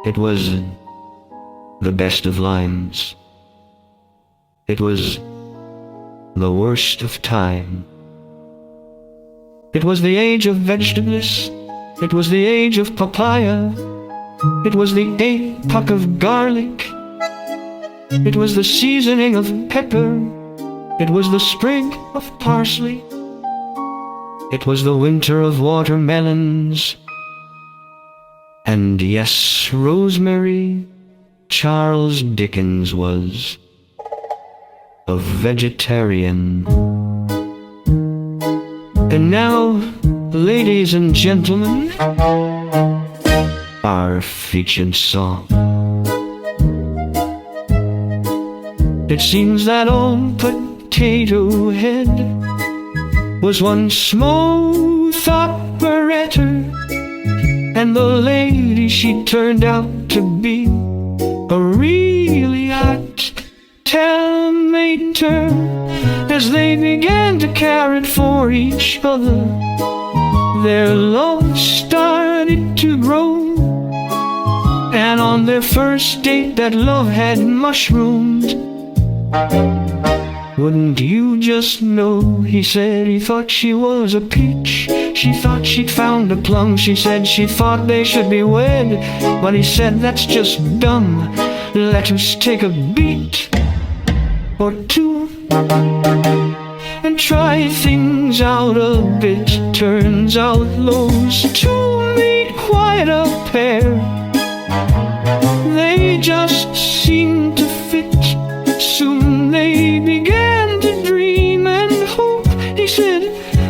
It was the best of lines. It was the worst of time. It was the age of vegetables. It was the age of papaya. It was the epoch of garlic. It was the seasoning of pepper. It was the sprig of parsley. It was the winter of watermelons. And yes, Rosemary, Charles Dickens was a vegetarian. And now, ladies and gentlemen, our featured song. It seems that old Potato Head was one smooth operator, and the lady she turned out to be a really hot tomato. As they began to care for each other, their love started to grow. And on their first date, that love had mushroomed. Wouldn't you just know, he said he thought she was a peach. She thought she'd found a plum. She said she thought they should be wed. But he said that's just dumb. Let us take a beat or two and try things out a bit. Turns out those two made quite a pair. They just seemed to fit. Soon they began to dream and hope. He said,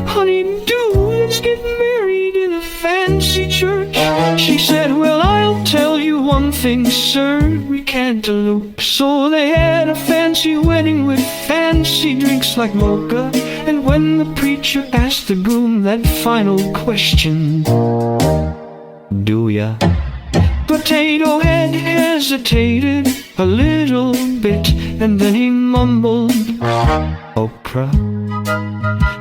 honey, let's get married in a fancy church. She said, well, I'll tell you one thing, sir, we can't elope. So they had a fancy wedding with fancy drinks like mocha. And when the preacher asked the groom that final question, do ya? Potato Head hesitated a little bit, and then he mumbled, Oprah.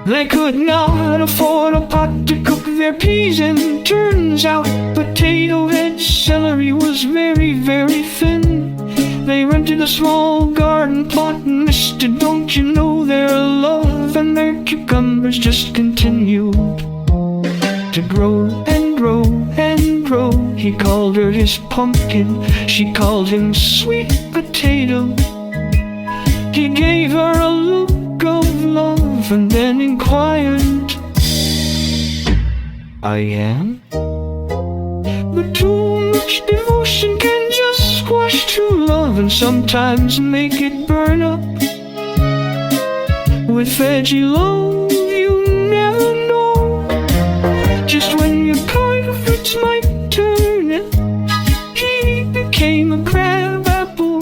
They could not afford a pot to cook their peas, and turns out Potato Head's celery was very, very thin. They rented a small garden plot, and mister, don't you know, their love and their cucumbers just continued to grow and grow and grow. He called her his pumpkin, she called him sweet potato. He gave her a look of love and then inquired, I am? But too much devotion can just squash true love and sometimes make it burn up. With Veggie Love, you never know just when your carrots might turn. He became a crab apple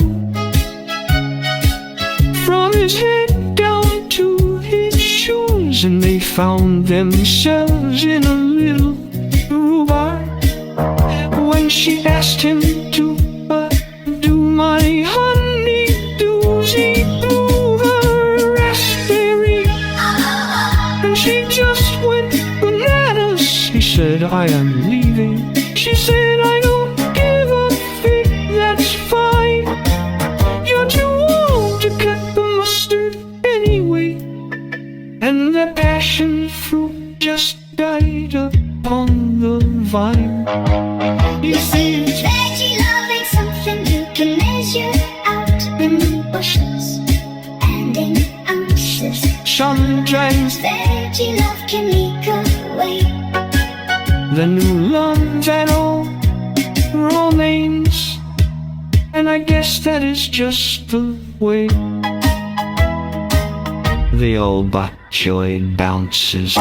from his head down to his shoes, and they found themselves in a little rhubarb. When she asked him to do my honey do's, he blew her raspberry, and she just went bananas. He said, I am leaving. She said, I don't give a fig, that's fine. You're too old to cut the mustard anyway. And the passion fruit just died upon the vine. You see, Veggie Love ain't something you can measure out in bushels and in ounces. sometimes Veggie Love can make a way. the new love and all remains, and I guess that is just the way the old bok choy bounces.